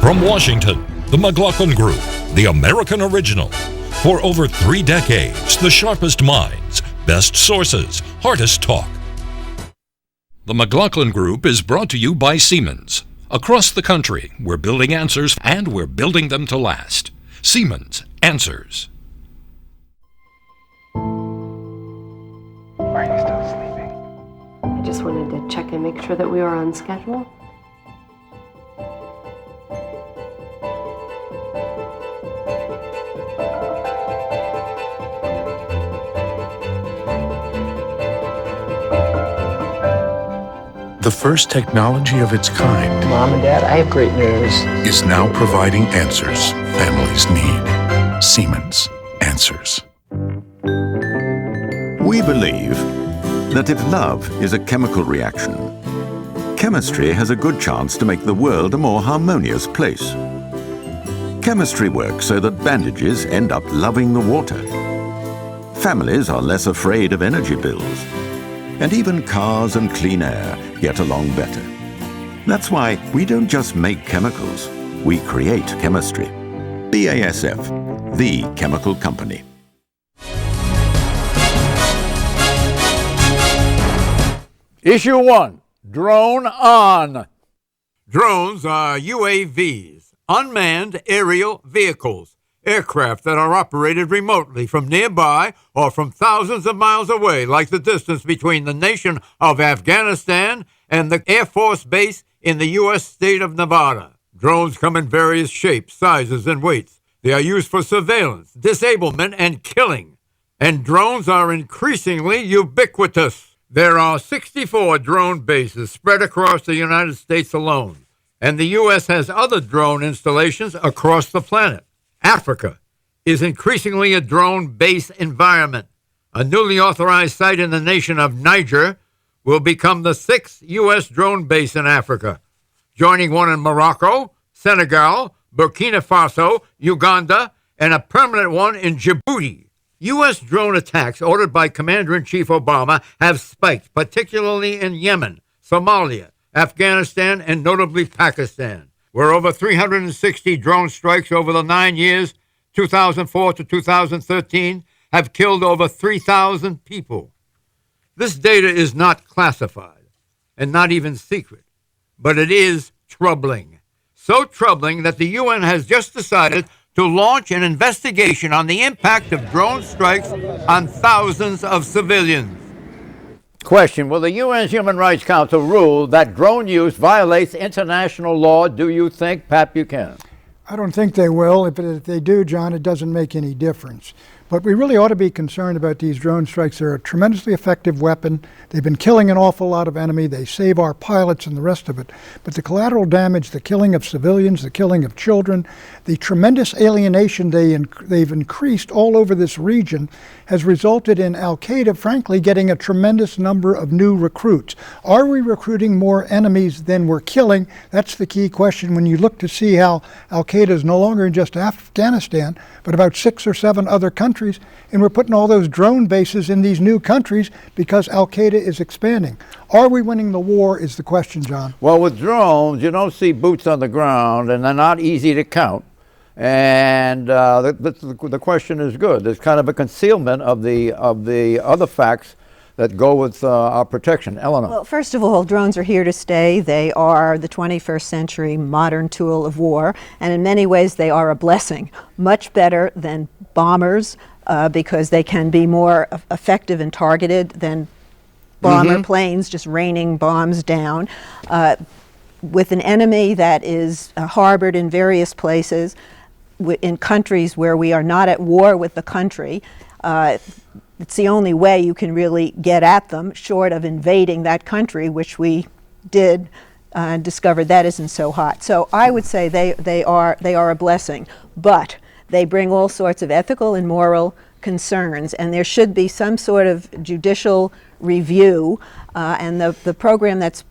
From Washington, the McLaughlin Group, the American original. For over 3 decades, the sharpest minds, best sources, hardest talk. The McLaughlin Group is brought to you by Siemens. Across the country, we're building answers, and we're building them to last. Siemens Answers. Are you still sleeping? I just wanted to check and make sure that we were on schedule. The first technology of its kind Mom and Dad, I have great news. is now providing answers families need. Siemens Answers. We believe that if love is a chemical reaction, chemistry has a good chance to make the world a more harmonious place. Chemistry works so that bandages end up loving the water. Families are less afraid of energy bills. And even cars and clean air get along better. That's why we don't just make chemicals, we create chemistry. BASF, the chemical company. Issue 1, drone on. Drones are UAVs, unmanned aerial vehicles, aircraft that are operated remotely from nearby or from thousands of miles away, like the distance between the nation of Afghanistan and the Air Force Base in the U.S. state of Nevada. Drones come in various shapes, sizes, and weights. They are used for surveillance, disablement, and killing. And drones are increasingly ubiquitous. There are 64 drone bases spread across the United States alone, and the U.S. has other drone installations across the planet. Africa is increasingly a drone-based environment. A newly authorized site in the nation of Niger will become the 6th U.S. drone base in Africa, joining one in Morocco, Senegal, Burkina Faso, Uganda, and a permanent one in Djibouti. U.S. drone attacks ordered by Commander-in-Chief Obama have spiked, particularly in Yemen, Somalia, Afghanistan, and notably Pakistan, where over 360 drone strikes over the 9 years, 2004 to 2013, have killed over 3,000 people. This data is not classified and not even secret, but it is troubling. So troubling that the UN has just decided to launch an investigation on the impact of drone strikes on thousands of civilians. Question, will the UN's Human Rights Council rule that drone use violates international law, do you think, Pat Buchanan? I don't think they will. If they do, John, it doesn't make any difference. But we really ought to be concerned about these drone strikes. They're a tremendously effective weapon. They've been killing an awful lot of enemy. They save our pilots and the rest of it. But the collateral damage, the killing of civilians, the killing of children, the tremendous alienation they've increased all over this region has resulted in Al-Qaeda, frankly, getting a tremendous number of new recruits. Are we recruiting more enemies than we're killing? That's the key question when you look to see how Al-Qaeda is no longer in just Afghanistan, but about 6 or 7 other countries, and we're putting all those drone bases in these new countries because Al-Qaeda is expanding. Are we winning the war is the question, John. Well, with drones, you don't see boots on the ground, and they're not easy to count. And the question is good. There's kind of a concealment of the other facts that go with our protection. Eleanor. Well, first of all, drones are here to stay. They are the 21st century modern tool of war, and in many ways they are a blessing. Much better than bombers because they can be more effective and targeted than bomber planes just raining bombs down. With an enemy that is harbored in various places, in countries where we are not at war with the country, it's the only way you can really get at them, short of invading that country, which we did discover that isn't so hot. So I would say they are a blessing, but they bring all sorts of ethical and moral concerns, and there should be some sort of judicial review. And the program that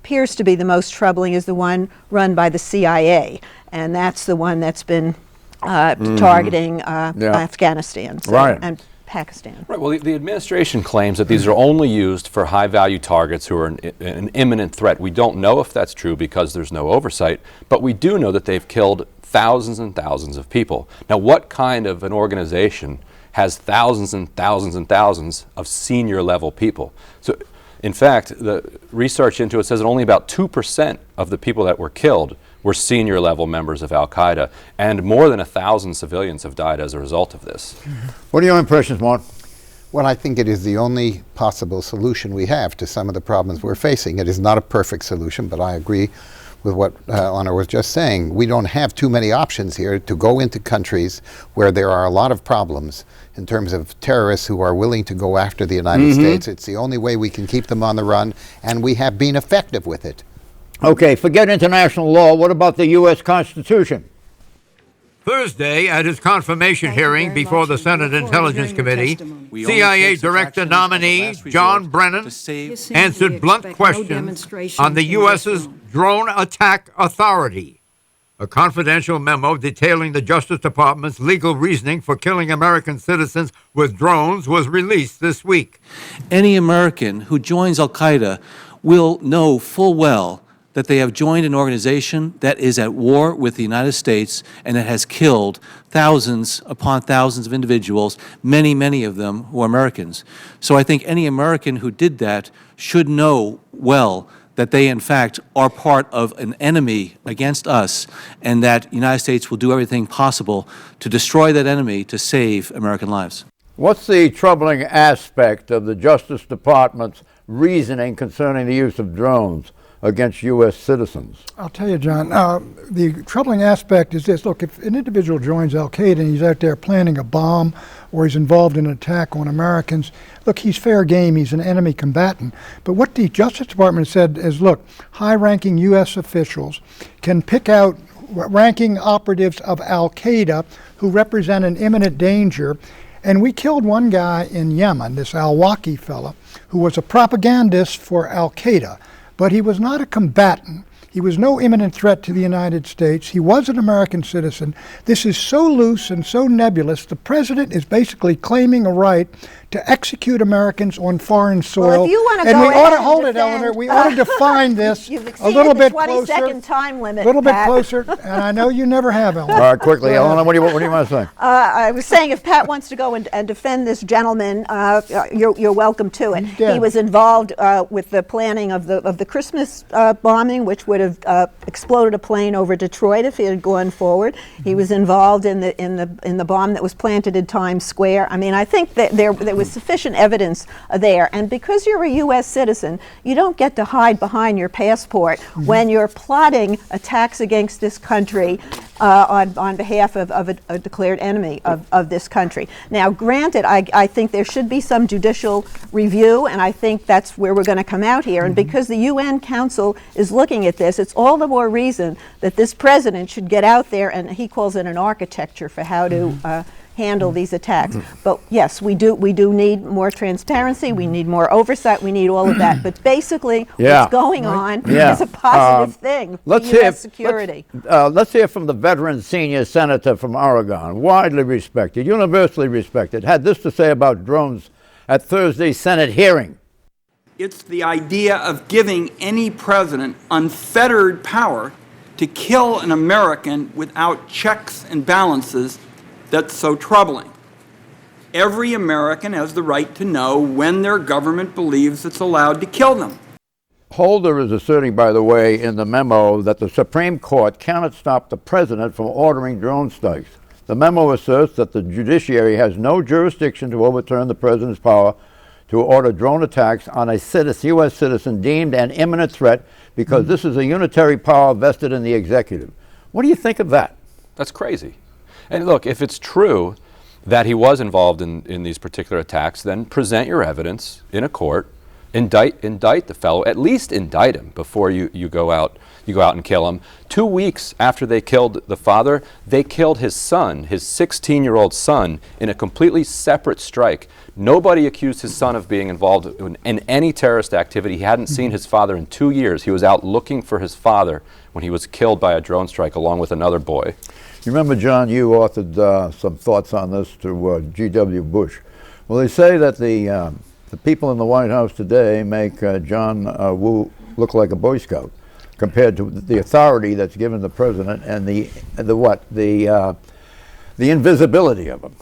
appears to be the most troubling is the one run by the CIA, and that's the one that's been targeting Afghanistan. So, right. And Pakistan. Right. Well, the administration claims that these are only used for high-value targets who are an imminent threat. We don't know if that's true because there's no oversight, but we do know that they've killed thousands and thousands of people. Now, what kind of an organization has thousands and thousands and thousands of senior-level people? So, in fact, the research into it says that only about 2% of the people that were killed were senior-level members of al-Qaeda, and more than 1,000 civilians have died as a result of this. What are your impressions, Mark? Well, I think it is the only possible solution we have to some of the problems we're facing. It is not a perfect solution, but I agree with what Honor was just saying. We don't have too many options here to go into countries where there are a lot of problems in terms of terrorists who are willing to go after the United States. It's the only way we can keep them on the run, and we have been effective with it. Okay, forget international law. What about the U.S. Constitution? Thursday, at his confirmation hearing before the Senate Intelligence Committee, CIA Director nominee John Brennan answered blunt questions on the U.S.'s Drone Attack Authority. A confidential memo detailing the Justice Department's legal reasoning for killing American citizens with drones was released this week. Any American who joins al-Qaeda will know full well that they have joined an organization that is at war with the United States and that has killed thousands upon thousands of individuals, many, many of them who are Americans. So I think any American who did that should know well that they, in fact, are part of an enemy against us, and that the United States will do everything possible to destroy that enemy to save American lives. What's the troubling aspect of the Justice Department's reasoning concerning the use of drones against U.S. citizens? I'll tell you, John, the troubling aspect is this. Look, if an individual joins al-Qaeda and he's out there planning a bomb or he's involved in an attack on Americans, look, he's fair game, he's an enemy combatant. But what the Justice Department said is, look, high-ranking U.S. officials can pick out ranking operatives of al-Qaeda who represent an imminent danger. And we killed one guy in Yemen, this al-Waki fella, who was a propagandist for al-Qaeda. But he was not a combatant. He was no imminent threat to the United States. He was an American citizen. This is so loose and so nebulous. The president is basically claiming a right to execute Americans on foreign soil. Well, if you want to and go we ought to ahead hold and it, Eleanor. We ought to define this a little bit closer. 20-second time limit. A little bit Pat. closer, and I know you never have, Eleanor. All right, quickly, Eleanor, what do you want to say? I was saying, if Pat wants to go and defend this gentleman, you're welcome to it. Yeah. He was involved with the planning of the Christmas bombing, which would have exploded a plane over Detroit if he had gone forward. He was involved in the bomb that was planted in Times Square. I mean, I think that there was sufficient evidence there, and because you're a U.S. citizen, you don't get to hide behind your passport when you're plotting attacks against this country on behalf of a declared enemy of this country. Now, granted, I think there should be some judicial review, and I think that's where we're going to come out here. And because the UN Council is looking at this, it's all the more reason that this president should get out there, and he calls it an architecture for how to handle these attacks. But yes, we do need more transparency, we need more oversight, we need all of that. But basically, what's going on is a positive thing for U.S. security. Let's hear from the veteran senior senator from Oregon, widely respected, universally respected, had this to say about drones at Thursday's Senate hearing. It's the idea of giving any president unfettered power to kill an American without checks and balances that's so troubling. Every American has the right to know when their government believes it's allowed to kill them. Holder is asserting, by the way, in the memo that the Supreme Court cannot stop the president from ordering drone strikes. The memo asserts that the judiciary has no jurisdiction to overturn the president's power to order drone attacks on a U.S. citizen deemed an imminent threat because this is a unitary power vested in the executive. What do you think of that? That's crazy. And look, if it's true that he was involved in these particular attacks, then present your evidence in a court, indict the fellow, at least indict him before you go out and kill him. 2 weeks after they killed the father, they killed his son, his 16-year-old son, in a completely separate strike. Nobody accused his son of being involved in any terrorist activity. He hadn't seen his father in 2 years. He was out looking for his father when he was killed by a drone strike along with another boy. You remember, John, you authored some thoughts on this to G.W. Bush. Well, they say that the people in the White House today make John Woo look like a Boy Scout compared to the authority that's given the president and the invisibility of him.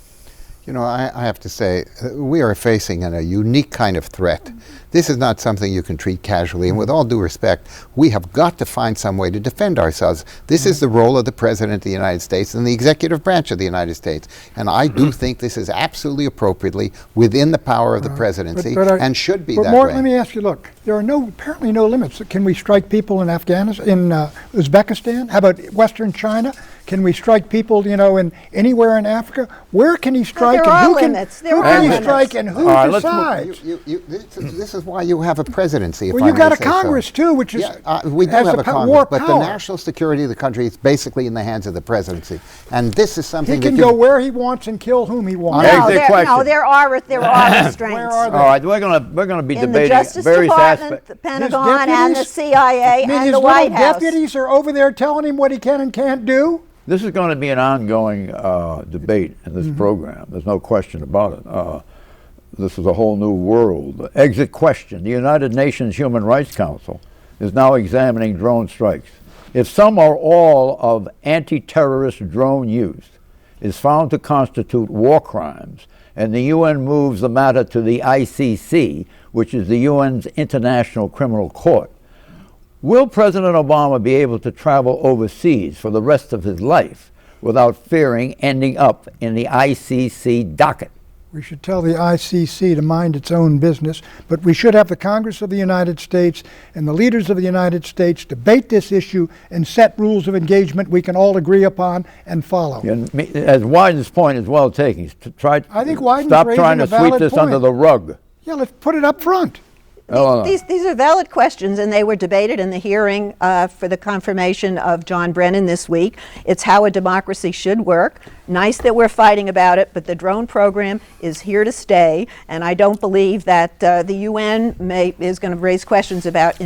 You know, I have to say, we are facing a unique kind of threat. This is not something you can treat casually, and with all due respect, we have got to find some way to defend ourselves. This is the role of the President of the United States and the executive branch of the United States, and I do think this is absolutely appropriately within the power of the presidency and should be that way. Let me ask you, look, there are apparently no limits. Can we strike people in Afghanistan, in Uzbekistan? How about Western China? Can we strike people, in anywhere in Africa? Where can he strike? There are limits. Who can he strike, and who decides? This is why you have a presidency. Well, you've got a Congress too, which is we do have a Congress, but the national security of the country is basically in the hands of the presidency, and this is something he can go where he wants and kill whom he wants. There are restraints. Where are they? All right, we're going to be in debating the Justice various Department, aspects. the Pentagon, and the CIA, and the his White House. Deputies are over there telling him what he can and can't do. This is going to be an ongoing debate in this program. There's no question about it. This is a whole new world. Exit question. The United Nations Human Rights Council is now examining drone strikes. If some or all of anti-terrorist drone use is found to constitute war crimes, and the UN moves the matter to the ICC, which is the UN's International Criminal Court, will President Obama be able to travel overseas for the rest of his life without fearing ending up in the ICC docket? We should tell the ICC to mind its own business, but we should have the Congress of the United States and the leaders of the United States debate this issue and set rules of engagement we can all agree upon and follow. As Wyden's point is well taken, I think Wyden's stop raising trying to a valid sweep this point. under the rug. Yeah, let's put it up front. These are valid questions, and they were debated in the hearing for the confirmation of John Brennan this week. It's how a democracy should work. Nice that we're fighting about it, but the drone program is here to stay, and I don't believe that the UN is going to raise questions about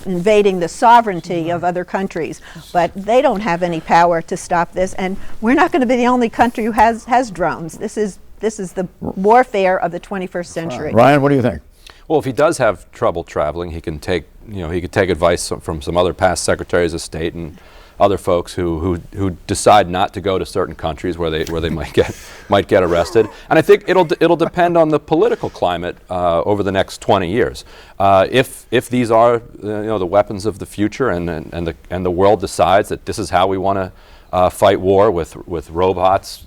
invading the sovereignty of other countries, but they don't have any power to stop this, and we're not going to be the only country who has drones. This is the warfare of the 21st century. Ryan, what do you think? Well, if he does have trouble traveling, he can take advice from some other past secretaries of state and other folks who decide not to go to certain countries where they might get arrested. And I think it'll depend on the political climate over the next 20 years. If these are the weapons of the future and the world decides that this is how we want to fight war with robots,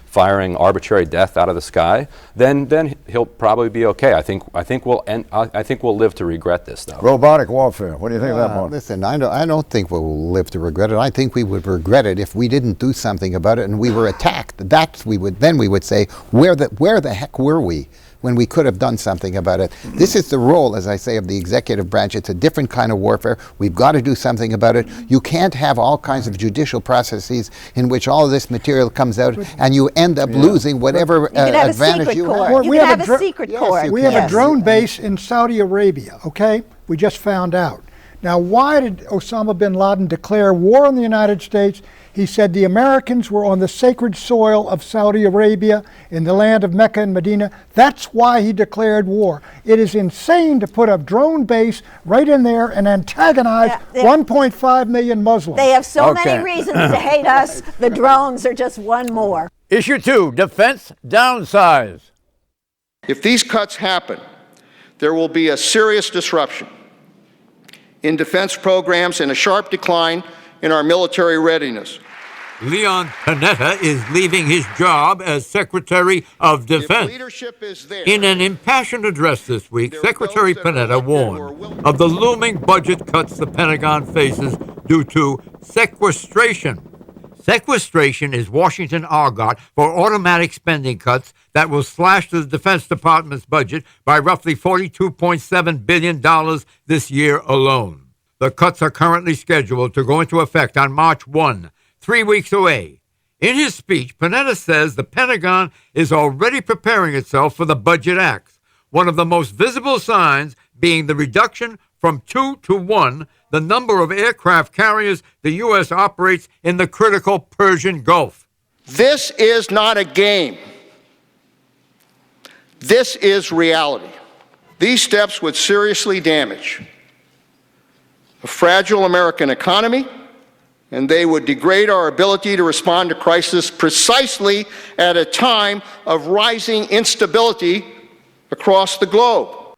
firing arbitrary death out of the sky, then he'll probably be okay. I think we'll live to regret this, though. Robotic warfare. What do you think of that, Mark? Listen, I don't think we'll live to regret it. I think we would regret it if we didn't do something about it and we were attacked. We would say, where the heck were we when we could have done something about it? This is the role, as I say, of the executive branch. It's a different kind of warfare. We've got to do something about it. You can't have all kinds of judicial processes in which all of this material comes out and you end up losing whatever advantage you have. You can have a secret court. We have a drone base in Saudi Arabia, okay? We just found out. Now, why did Osama bin Laden declare war on the United States? He said the Americans were on the sacred soil of Saudi Arabia in the land of Mecca and Medina. That's why he declared war. It is insane to put a drone base right in there and antagonize 1.5 million Muslims. They have so many reasons to hate us. The drones are just one more. Issue 2, defense downsize. If these cuts happen, there will be a serious disruption in defense programs and a sharp decline in our military readiness. Leon Panetta is leaving his job as Secretary of Defense. In an impassioned address this week, Secretary Panetta warned of the looming budget cuts the Pentagon faces due to sequestration. Sequestration is Washington argot for automatic spending cuts that will slash the Defense Department's budget by roughly $42.7 billion this year alone. The cuts are currently scheduled to go into effect on March 1, 3 weeks away. In his speech, Panetta says the Pentagon is already preparing itself for the budget acts, one of the most visible signs being the reduction from 2 to 1, the number of aircraft carriers the U.S. operates in the critical Persian Gulf. This is not a game. This is reality. These steps would seriously damage a fragile American economy, and they would degrade our ability to respond to crisis precisely at a time of rising instability across the globe.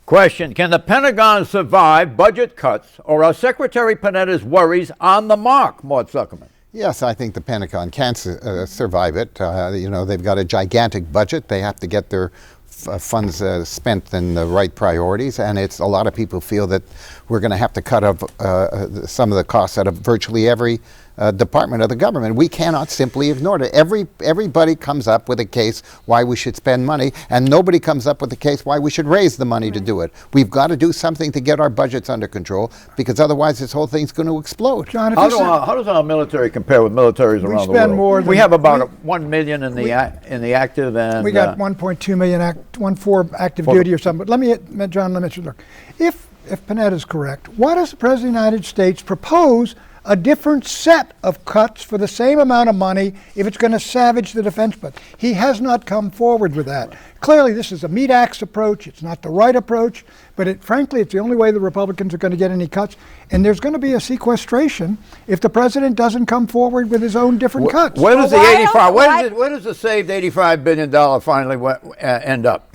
Question, can the Pentagon survive budget cuts, or are Secretary Panetta's worries on the mark, Mort Zuckerman? Yes, I think the Pentagon can survive it. You know, they've got a gigantic budget. They have to get their funds spent in the right priorities, and it's a lot of people feel that we're going to have to cut some of the costs out of virtually every department of the government. We cannot simply ignore it. Everybody comes up with a case why we should spend money, and nobody comes up with a case why we should raise the money to do it. We've got to do something to get our budgets under control, because otherwise this whole thing's going to explode. John, how does our military compare with militaries around the world? We have about 1 million in the active, and we got 1.2 million 1.4 active duty or something. But let me, John, look. If Panetta is correct, why does the President of the United States propose a different set of cuts for the same amount of money if it's going to savage the defense budget? He has not come forward with that. Clearly, this is a meat axe approach. It's not the right approach, but frankly, it's the only way the Republicans are going to get any cuts. And there's going to be a sequestration if the president doesn't come forward with his own different cuts. Where does where does the saved $85 billion finally end up?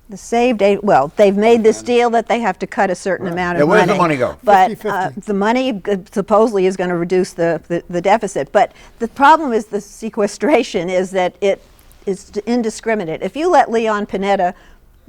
The saved well, they've made this deal that they have to cut a certain amount of money. Where's the money go? But the money supposedly is going to reduce the deficit. But the problem is the sequestration is that it is indiscriminate. If you let Leon Panetta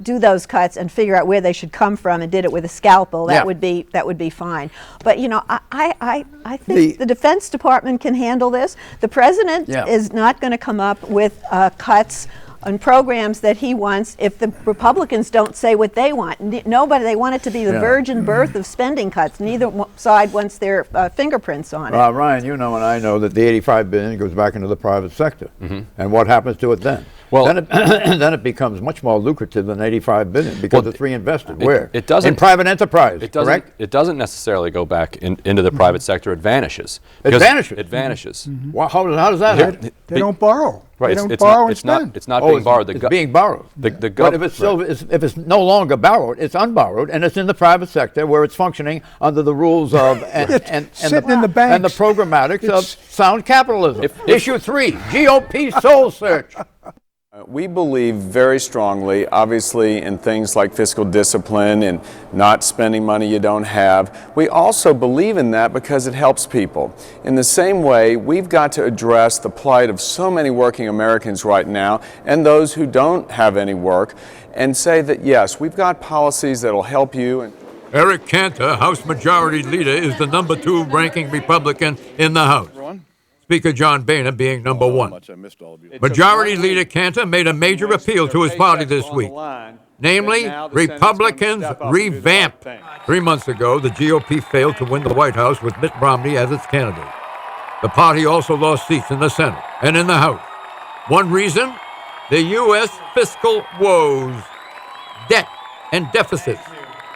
do those cuts and figure out where they should come from and did it with a scalpel, that would be fine. But you know, I think the Defense Department can handle this. The president is not going to come up with cuts on programs that he wants if the Republicans don't say what they want. They want it to be the virgin birth of spending cuts. Neither side wants their fingerprints on it. Ryan, you know and I know that the $85 billion goes back into the private sector. And what happens to it then? Well, then it becomes much more lucrative than $85 billion because it's reinvested. Where? It doesn't. In private enterprise, correct? It doesn't necessarily go back into the private sector. It vanishes. It vanishes? It vanishes. Well, how does that happen? They don't borrow. Right. They don't borrow and spend. It's not being borrowed. It's being borrowed. But if it's no longer borrowed, it's unborrowed, and it's in the private sector where it's functioning under the rules of and the programmatics of sound capitalism. Issue 3, GOP soul search. We believe very strongly, obviously, in things like fiscal discipline and not spending money you don't have. We also believe in that because it helps people. In the same way, we've got to address the plight of so many working Americans right now and those who don't have any work and say that, yes, we've got policies that'll help you. Eric Cantor, House Majority Leader, is the number 2 ranking Republican in the House. Speaker John Boehner being number 1. Majority Leader Cantor made a major appeal to his party this week, namely, Republicans revamp. 3 months ago, the GOP failed to win the White House with Mitt Romney as its candidate. The party also lost seats in the Senate and in the House. One reason? The U.S. fiscal woes, debt and deficits.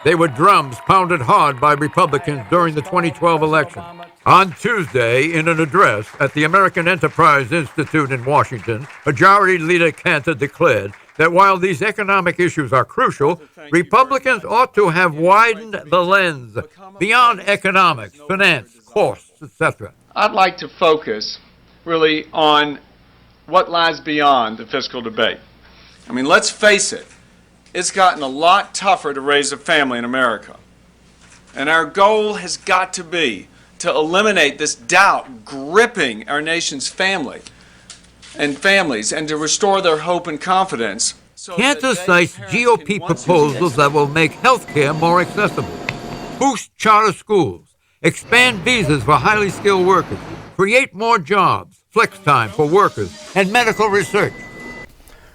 They were drums pounded hard by Republicans during the 2012 election. On Tuesday, in an address at the American Enterprise Institute in Washington, Majority Leader Cantor declared that while these economic issues are crucial, Republicans ought to have widened the lens beyond economics, finance, costs, etc. I'd like to focus really on what lies beyond the fiscal debate. I mean, let's face it, it's gotten a lot tougher to raise a family in America. And our goal has got to be to eliminate this doubt gripping our nation's families and to restore their hope and confidence. Cantor cites GOP proposals that will make health care more accessible, boost charter schools, expand visas for highly skilled workers, create more jobs, flex time for workers, and medical research.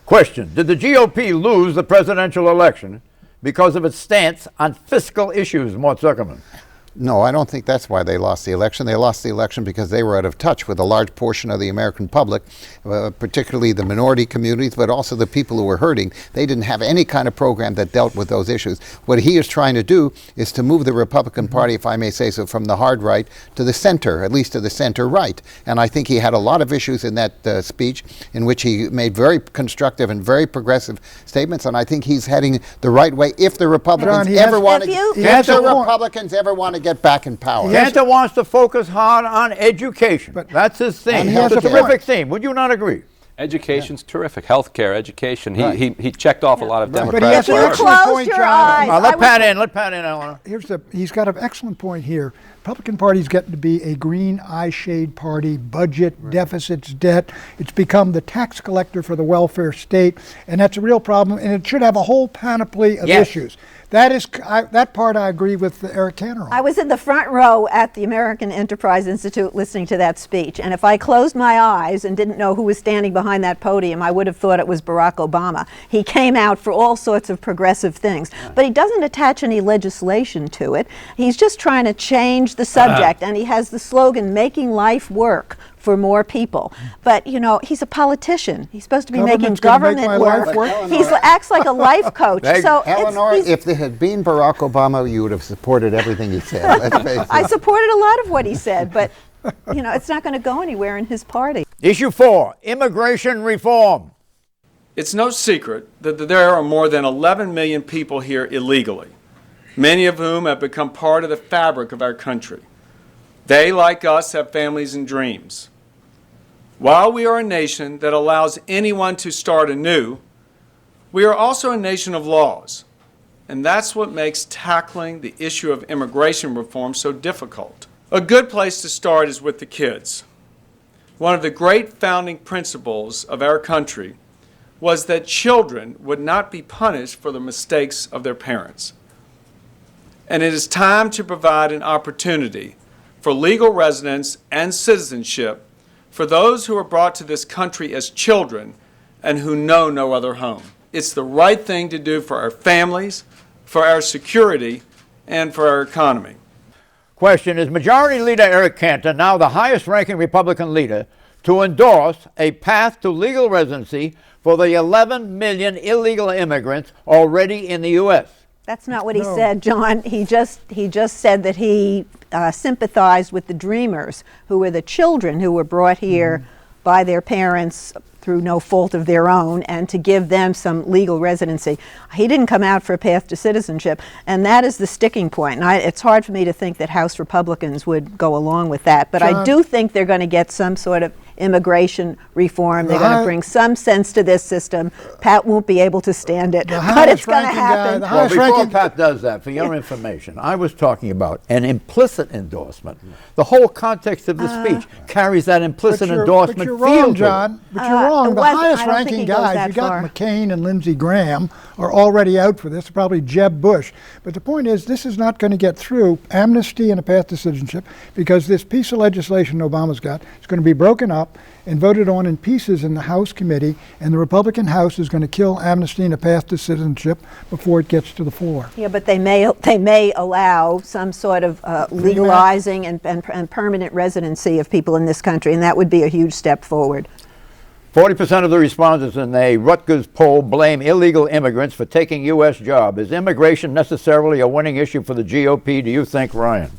Question, did the GOP lose the presidential election because of its stance on fiscal issues, Mort Zuckerman? No, I don't think that's why they lost the election. They lost the election because they were out of touch with a large portion of the American public, particularly the minority communities, but also the people who were hurting. They didn't have any kind of program that dealt with those issues. What he is trying to do is to move the Republican Party, if I may say so, from the hard right to the center, at least to the center right. And I think he had a lot of issues in that speech in which he made very constructive and very progressive statements, and I think he's heading the right way if the Republicans ever want to get back in power. Cantor wants to focus hard on education. That's his theme. It's a terrific theme. Would you not agree? Education's terrific. Healthcare, education. He checked off a lot of Democrats. But he has an excellent point, John. Let Pat in, Eleanor. He's got an excellent point here. Republican Party's getting to be a green eye shade party, budget, deficits, debt. It's become the tax collector for the welfare state, and that's a real problem, and it should have a whole panoply of issues. That part I agree with Eric Cantor on. I was in the front row at the American Enterprise Institute listening to that speech, and if I closed my eyes and didn't know who was standing behind that podium, I would have thought it was Barack Obama. He came out for all sorts of progressive things, but he doesn't attach any legislation to it. He's just trying to change the subject, and he has the slogan, "Making life work for more people." But, you know, he's a politician. He's supposed to be making government work. He acts like a life coach. So Eleanor, if there had been Barack Obama, you would have supported everything he said. I supported a lot of what he said, but, you know, it's not going to go anywhere in his party. Issue 4, immigration reform. It's no secret that there are more than 11 million people here illegally, many of whom have become part of the fabric of our country. They, like us, have families and dreams. While we are a nation that allows anyone to start anew, we are also a nation of laws, and that's what makes tackling the issue of immigration reform so difficult. A good place to start is with the kids. One of the great founding principles of our country was that children would not be punished for the mistakes of their parents. And it is time to provide an opportunity for legal residence and citizenship for those who are brought to this country as children and who know no other home. It's the right thing to do for our families, for our security, and for our economy. Question, is Majority Leader Eric Cantor now the highest-ranking Republican leader to endorse a path to legal residency for the 11 million illegal immigrants already in the U.S.? That's not what he said, John. He just said that he sympathized with the Dreamers, who were the children who were brought here by their parents through no fault of their own, and to give them some legal residency. He didn't come out for a path to citizenship, and that is the sticking point. And it's hard for me to think that House Republicans would go along with that, but I do think they're going to get some sort of immigration reform. They're going to bring some sense to this system. Pat won't be able to stand it, but it's going to happen. Well, before Pat does that, for your information, I was talking about an implicit endorsement. The whole context of the speech carries that implicit endorsement But you're feel wrong, to John. But you're wrong. The highest-ranking guys, you got McCain and Lindsey Graham, are already out for this, probably Jeb Bush. But the point is, this is not going to get through amnesty and a path to citizenship, because this piece of legislation Obama's got is going to be broken up and voted on in pieces in the House committee, and the Republican House is going to kill amnesty and a path to citizenship before it gets to the floor. Yeah, but they may allow some sort of legalizing and permanent residency of people in this country, and that would be a huge step forward. 40% of the respondents in a Rutgers poll blame illegal immigrants for taking U.S. jobs. Is immigration necessarily a winning issue for the GOP, do you think, Ryan?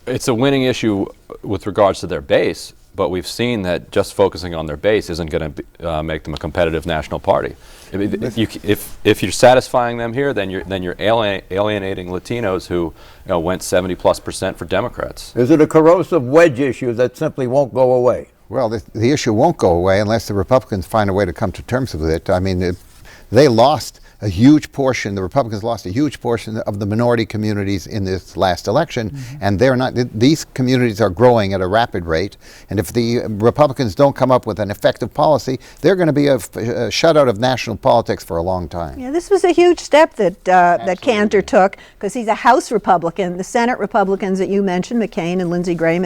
It's a winning issue with regards to their base, but we've seen that just focusing on their base isn't going to make them a competitive national party. If you're satisfying them here, then you're alienating Latinos who went 70+% for Democrats. Is it a corrosive wedge issue that simply won't go away? Well, the issue won't go away unless the Republicans find a way to come to terms with it. I mean, they lost a huge portion, the Republicans lost a huge portion of the minority communities in this last election, and they're not, these communities are growing at a rapid rate, and if the Republicans don't come up with an effective policy, they're going to be shut out of national politics for a long time. Yeah, this was a huge step that Cantor took, because he's a House Republican. The Senate Republicans that you mentioned, McCain and Lindsey Graham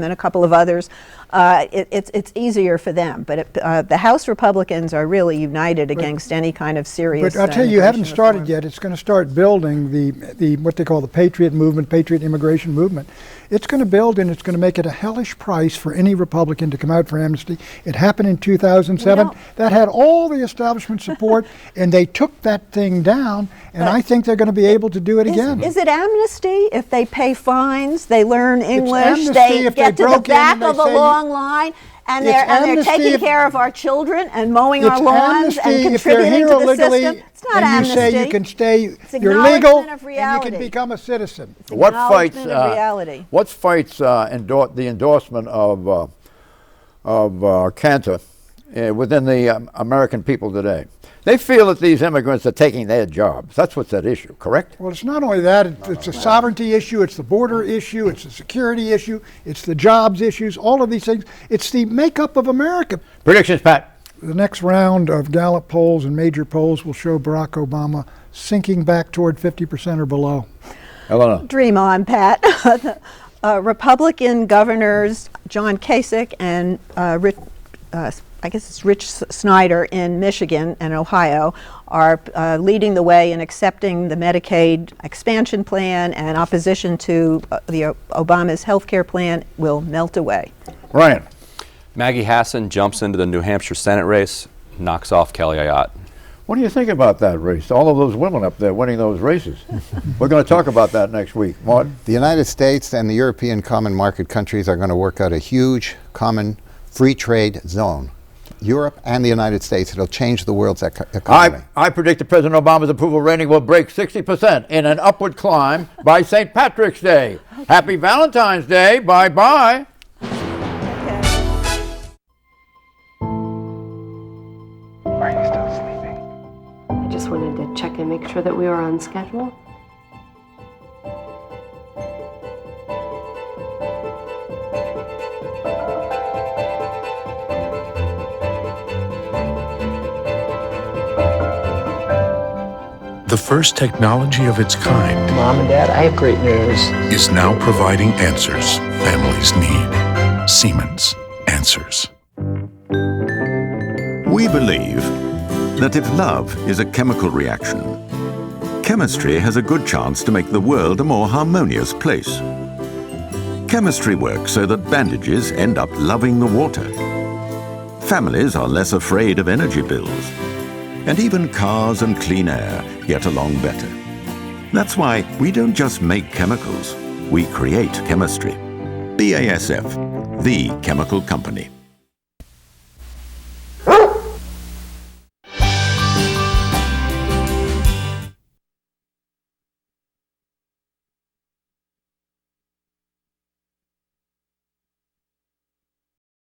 and a couple of others, it's easier for them, but the House Republicans are really united against any kind of serious I'll tell you, you haven't started yet. It's going to start building the what they call the Patriot movement, Patriot immigration movement. It's going to build, and it's going to make it a hellish price for any Republican to come out for amnesty. It happened in 2007. That had all the establishment support, and they took that thing down, and I think they're going to be able to do it again. Is it amnesty if they pay fines, they learn English, they get to the back of a long line, and they're taking care of our children and mowing our lawns and contributing to the system? It's not amnesty. You say you can stay, you're legal, and you can become a citizen. What fights of reality. What fights the endorsement of Cantor within the American people today? They feel that these immigrants are taking their jobs. That's what's at issue, correct? Well, it's not only that. It's a sovereignty issue. It's the border issue. It's a security issue. It's the jobs issues. All of these things. It's the makeup of America. Predictions, Pat? The next round of Gallup polls and major polls will show Barack Obama sinking back toward 50% or below. Helena. Dream on, Pat. Republican governors John Kasich and Rich Snyder in Michigan and Ohio are leading the way in accepting the Medicaid expansion plan, and opposition to Obama's health care plan will melt away. Ryan. Maggie Hassan jumps into the New Hampshire Senate race, knocks off Kelly Ayotte. What do you think about that race? All of those women up there winning those races. We're going to talk about that next week. Martin? The United States and the European Common Market countries are going to work out a huge common free trade zone. Europe and the United States. It'll change the world's economy. I predict that President Obama's approval rating will break 60% in an upward climb by St. Patrick's Day. Happy Valentine's Day. Bye-bye. Are you still sleeping? I just wanted to check and make sure that we were on schedule. The first technology of its kind. Mom and Dad, I have great news. Is now providing answers families need. Siemens Answers. We believe that if love is a chemical reaction, chemistry has a good chance to make the world a more harmonious place. Chemistry works so that bandages end up loving the water. Families are less afraid of energy bills. And even cars and clean air get along better. That's why we don't just make chemicals, we create chemistry. BASF, the chemical company.